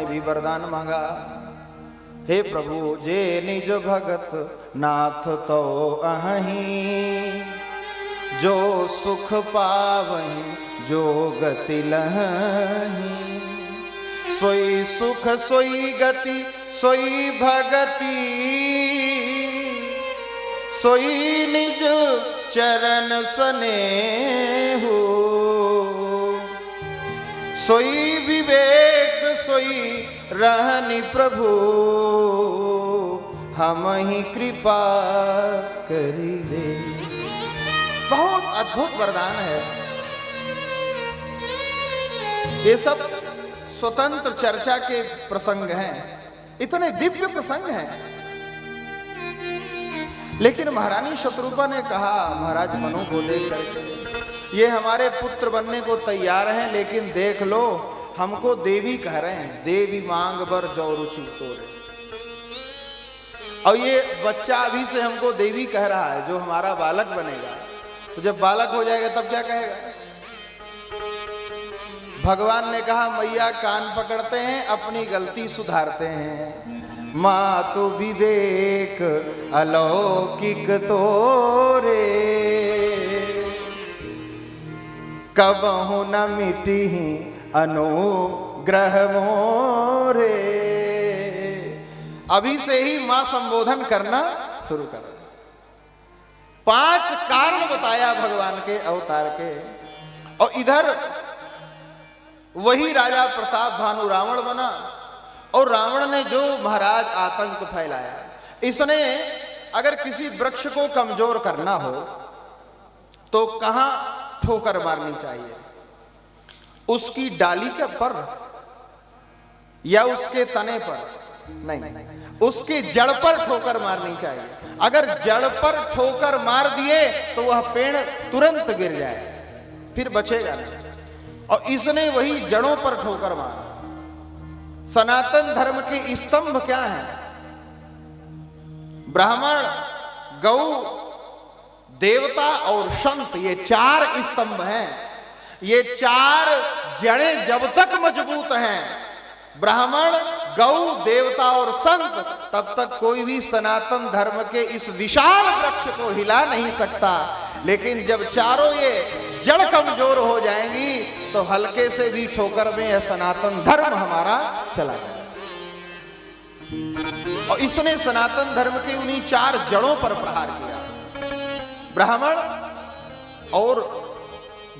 भी वरदान मांगा, हे प्रभु जे निज भगत नाथ तो अहीं, जो सुख पावहीं जो गति लहीं, सोई सुख सोई गति सोई भगति, सोई निज चरण स्नेहु, सोई विवेक सोई रहनि प्रभु, हम ही कृपा करी दे। बहुत अद्भुत वरदान है। ये सब स्वतंत्र चर्चा के प्रसंग हैं, इतने दिव्य प्रसंग हैं। लेकिन महारानी शत्रुपा ने कहा, महाराज मनु को देख करके, ये हमारे पुत्र बनने को तैयार हैं, लेकिन देख लो हमको देवी कह रहे हैं, देवी मांग बर जो रुचि तोरे। और ये बच्चा अभी से हमको देवी कह रहा है, जो हमारा बालक बनेगा, तो जब बालक हो जाएगा तब क्या कहेगा? भगवान ने कहा, मैया कान पकड़ते हैं, अपनी गलती सुधारते हैं। मातु विवेक अलौकिक तोरे, कबहु न मिटी अनुग्रह मोरे। अभी से ही मां संबोधन करना शुरू कर। 5 कारण बताया भगवान के अवतार के। और इधर वही राजा प्रताप भानु रावण बना, और रावण ने जो महाराज आतंक फैलाया, इसने अगर किसी वृक्ष को कमजोर करना हो तो कहां ठोकर मारनी चाहिए? उसकी डाली के पर या उसके तने पर? नहीं, उसके जड़ पर ठोकर मारनी चाहिए। अगर जड़ पर ठोकर मार दिए तो वह पेड़ तुरंत गिर जाए, फिर बचेगा नहीं। और इसने वही जड़ों पर ठोकर मारा। सनातन धर्म के स्तंभ क्या हैं? ब्राह्मण, गौ, देवता और संत, ये 4 स्तंभ हैं। ये 4 जड़ें जब तक मजबूत हैं, ब्राह्मण, गौ, देवता और संत, तब तक कोई भी सनातन धर्म के इस विशाल वृक्ष को हिला नहीं सकता। लेकिन जब चारों ये जड़ कमजोर हो जाएंगी तो हल्के से भी ठोकर में यह सनातन धर्म हमारा चला जाएगा। और इसने सनातन धर्म के उन्हीं 4 जड़ों पर प्रहार किया। ब्राह्मण और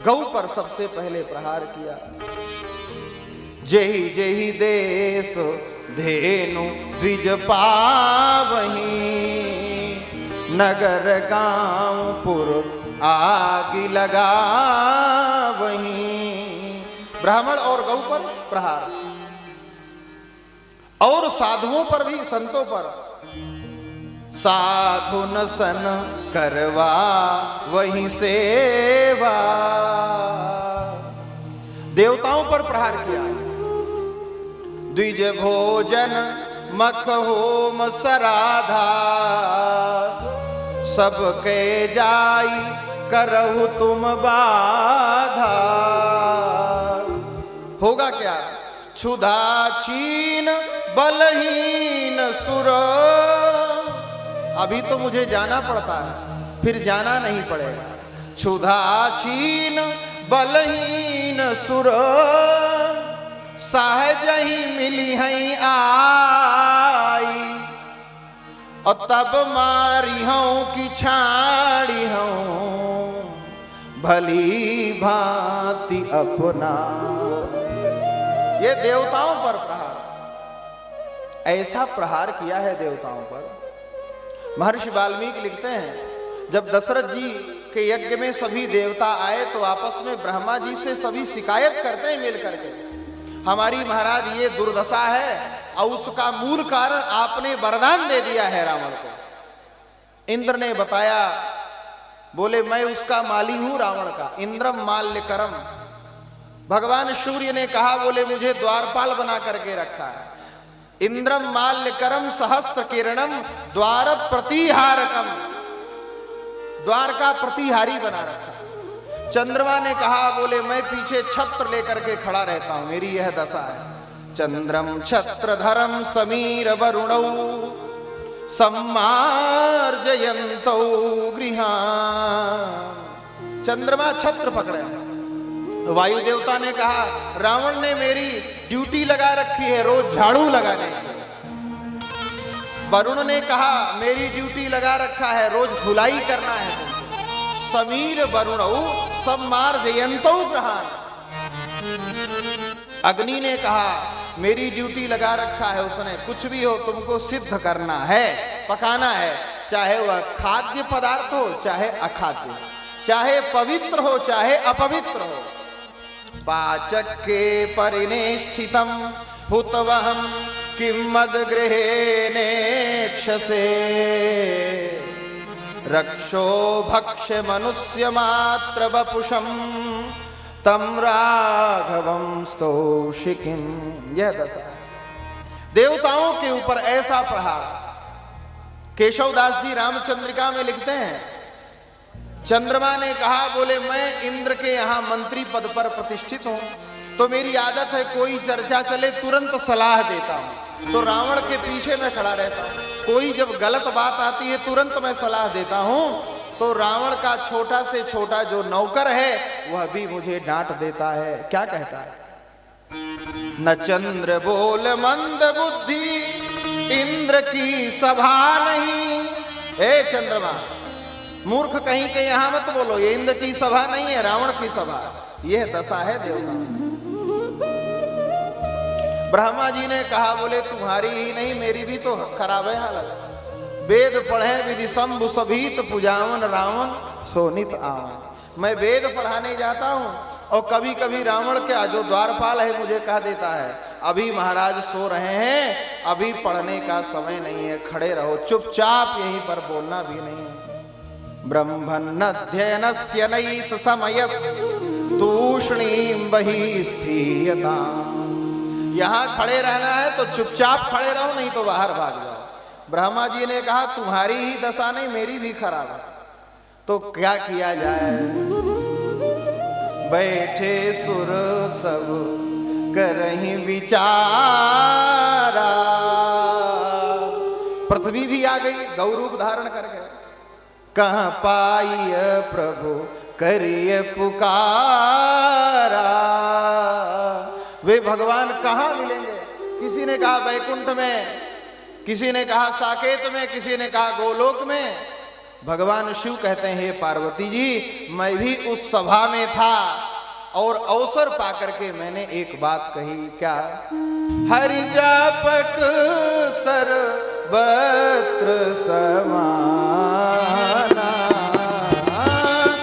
गौ पर सबसे पहले प्रहार किया। जेहि जेहि देश धेनु द्विज पावहीं, नगर गांव पुर आग लगा वहीं। ब्राह्मण और गौ पर प्रहार, और साधुओं पर भी, संतों पर। साधु न सन करवा वहीं सेवा। देवताओं पर प्रहार किया। द्विज भोजन मख होम सराधा, सबके जाई करहु तुम बाधा। होगा क्या? क्षुधा छीन बलहीन सुर। अभी तो मुझे जाना पड़ता है, फिर जाना नहीं पड़ेगा। क्षुधा छीन बलहीन सुर, सहज ही मिली हैं आई। और तब मारी हूं कि छाड़ी हूं, भली भांति अपना। ये देवताओं पर प्रहार, ऐसा प्रहार किया है देवताओं पर। महर्षि वाल्मीकि लिखते हैं, जब दशरथ जी के यज्ञ में सभी देवता आए तो आपस में ब्रह्मा जी से सभी शिकायत करते हैं मिल करके, हमारी महाराज ये दुर्दशा है और उसका मूल कारण आपने वरदान दे दिया है रावण को। इंद्र ने बताया, बोले मैं उसका माली हूं रावण का, इंद्रम माल्यकरम। भगवान सूर्य ने कहा, बोले मुझे द्वारपाल बना करके रखा है। इंद्रम माल्यकरम सहस्त्र किरणम द्वार प्रतिहारकम, द्वार का प्रतिहारी बना रखा। चंद्रमा ने कहा, बोले मैं पीछे छत्र लेकर के खड़ा रहता हूं, मेरी यह दशा है। चंद्रम छत्रधरम समीर वरुणौ सम्मार्जयन्तौ गृहान्। चंद्रमा छत्र पकड़े। तो वायु देवता ने कहा रावण ने मेरी ड्यूटी लगा रखी है रोज झाड़ू लगाने की। वरुण ने कहा मेरी ड्यूटी लगा रखा है रोज धुलाई करना है। समीर वरुणौ सम्मार्जयन्तौ गृहान्। अग्नि ने कहा मेरी ड्यूटी लगा रखा है उसने, कुछ भी हो तुमको सिद्ध करना है, पकाना है, चाहे वह खाद्य पदार्थ हो चाहे अखाद्य, चाहे पवित्र हो चाहे अपवित्र हो। पाचक के परिनिष्ठितम हुतवहम किम मद गृहे नेक्षसे रक्षो भक्ष्य मनुष्य मात्र वपुषम तम राघवम स्तौषिकिम। यह दशा देवताओं के ऊपर ऐसा प्रहार। केशवदास जी रामचंद्रिका में लिखते हैं चंद्रमा ने कहा बोले मैं इंद्र के यहां मंत्री पद पर प्रतिष्ठित हूं, तो मेरी आदत है कोई चर्चा चले तुरंत सलाह देता हूं। तो रावण के पीछे मैं खड़ा रहता हूं, कोई जब गलत बात आती है तुरंत मैं सलाह देता हूं। तो रावण का छोटा से छोटा जो नौकर है वह भी मुझे डांट देता है। क्या कहता है? न चंद्र बोल मंद बुद्धि इंद्र की सभा नहीं। ए चंद्रमा मूर्ख कहीं के यहां मत बोलो, ये इंद्र की सभा नहीं है, रावण की सभा। यह दशा है देवता। ब्रह्मा जी ने कहा बोले तुम्हारी ही नहीं मेरी भी तो खराब है हालत। वेद पढ़े विधि शंभु सभीत पुजावन रावण सोनित आवन। मैं वेद पढ़ाने जाता हूं और कभी कभी रावण के जो द्वारपाल है मुझे कह देता है अभी महाराज सो रहे हैं, अभी पढ़ने का समय नहीं है, खड़े रहो चुपचाप, यहीं पर बोलना भी नहीं है। ब्रह्मन्नध्ययनस्य नैष समयस् तूष्णीं बहिस्थीयताम्। यहां खड़े रहना है तो चुपचाप खड़े रहो, नहीं तो बाहर भाग जाओ। ब्रह्मा जी ने कहा तुम्हारी ही दशा नहीं मेरी भी खराब है, तो क्या किया जाए? बैठे सुर सब करहीं विचारा। पृथ्वी भी आ गई, गौ रूप धारण कर गए। कहाँ पाइय प्रभु करिए पुकारा। वे भगवान कहाँ मिलेंगे? किसी ने कहा वैकुंठ में, किसी ने कहा साकेत में, किसी ने कहा गोलोक में। भगवान शिव कहते हैं हे पार्वती जी मैं भी उस सभा में था और अवसर पाकर के मैंने एक बात कही। क्या? हरि व्यापक सर्वत्र समाना।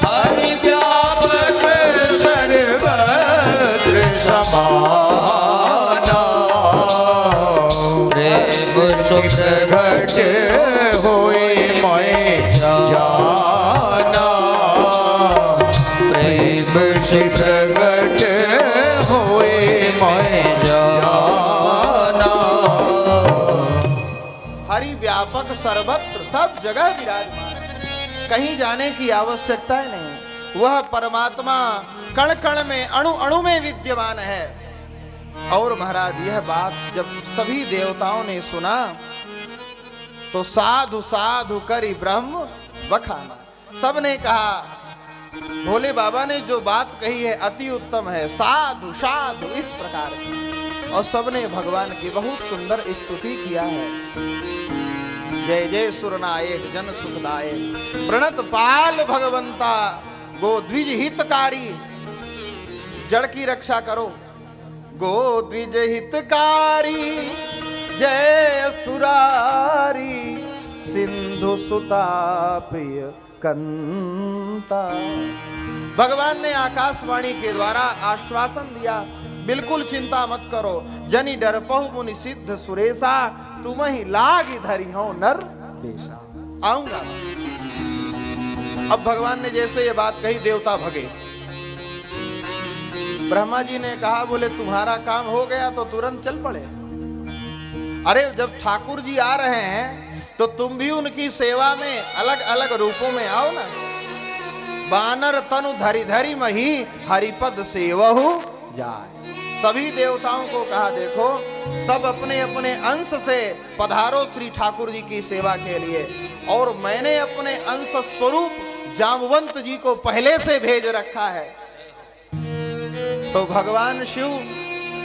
हरि व्यापक सर्वत्र समाना। प्रेम सुख घट होए मैं जाना। प्रेम सुख घट होए मैं जाना। हरि व्यापक सर्वत्र, सब जगह विराजमान, कहीं जाने की आवश्यकता नहीं। वह परमात्मा कण कण में अणु अणु में विद्यमान है। और महाराज यह बात जब सभी देवताओं ने सुना तो साधु साधु करी ब्रह्म बखाना। सब ने कहा भोले बाबा ने जो बात कही है अति उत्तम है, साधु साधु इस प्रकार की। और सबने भगवान की बहुत सुंदर स्तुति किया है। जय जय सुरनायक जन सुखदायक प्रणत पाल भगवंता गोद्विज हितकारी। जड़ की रक्षा करो गोद्विज हितकारी। जय सुरारी सिंधु सुता प्रिय कंता। भगवान ने आकाशवाणी के द्वारा आश्वासन दिया बिल्कुल चिंता मत करो। जनि डर पहु मुनि सिद्ध सुरेशा तुम ही लाग धरी हो नर बेशा। आऊंगा। अब भगवान ने जैसे ये बात कही देवता भगे। ब्रह्मा जी ने कहा बोले तुम्हारा काम हो गया तो तुरंत चल पड़े। अरे जब ठाकुर जी आ रहे हैं तो तुम भी उनकी सेवा में अलग अलग रूपों में आओ ना। बानर तनु धरि धरि मही हरिपद सेवहु जाए। सभी देवताओं को कहा देखो सब अपने अपने अंश से पधारो श्री ठाकुर जी की सेवा के लिए, और मैंने अपने अंश स्वरूप जामवंत जी को पहले से भेज रखा है। तो भगवान शिव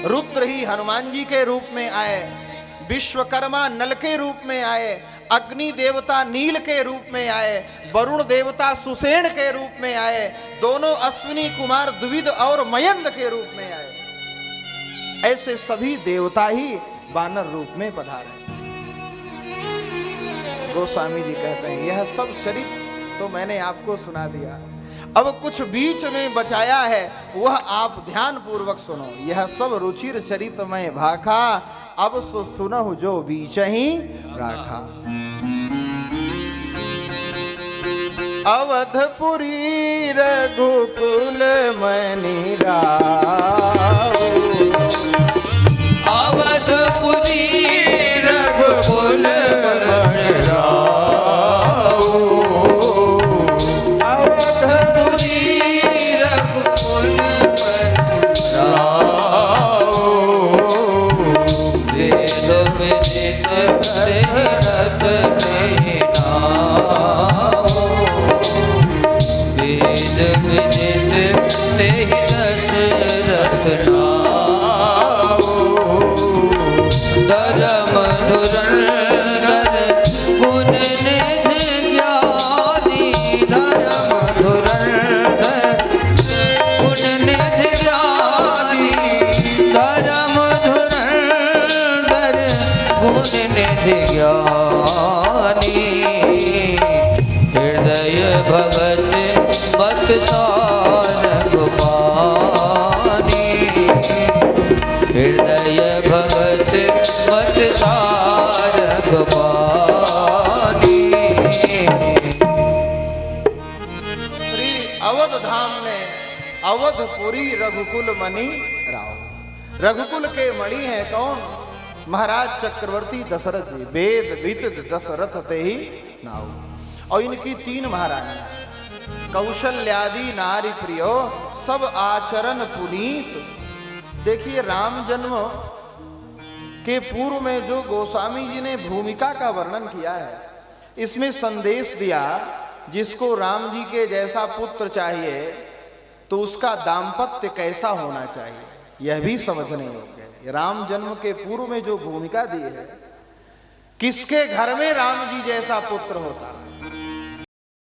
रुद्र ही हनुमान जी के रूप में आए, विश्वकर्मा नल के रूप में आए, अग्नि देवता नील के रूप में आए, वरुण देवता सुषेण के रूप में आए, दोनों अश्विनी कुमार द्विविद और मयंद के रूप में आए। ऐसे सभी देवता ही वानर रूप में पधारे। गोस्वामी जी कहते हैं यह सब चरित्र तो मैंने आपको सुना दिया, अब कुछ बीच में बचाया है वह आप ध्यान पूर्वक सुनो। यह सब रुचिर चरित में भाखा, अब सो सुनहु जो बीच ही राखा। अवधपुरी रघुकुल मनि राव, अवधपुरी रघुकुल मनि राव, अवधपुरी रघुकुल मनि राव, वेद विदित दशरथ ने नाम, वेद विदित दशरथ नाम, धर्म धुरंधर गुण निधि ज्ञानी, धर्म धुरंधर गुण निधि ज्ञानी, धर्म धुरंधर गुण निधि ज्ञानी, हृदय भगत मत सारंग पानी, हृदय भगत मत सारंग पानी। श्री अवध धाम में अवधपुरी रघुकुल मणि राव। रघुकुल के मणि है कौन? महाराज चक्रवर्ती दशरथ जी, वेद विदित दशरथ ते ही नाव। और इनकी तीन महारानी कौशल्यादि नारी प्रियो, सब आचरण पुनीत। देखिए राम जन्म के पूर्व में जो गोस्वामी जी ने भूमिका का वर्णन किया है, इसमें संदेश दिया जिसको राम जी के जैसा पुत्र चाहिए तो उसका दाम्पत्य कैसा होना चाहिए, यह भी समझने योग्य है। राम जन्म के पूर्व में जो भूमिका दी है, किसके घर में राम जी जैसा पुत्र होता,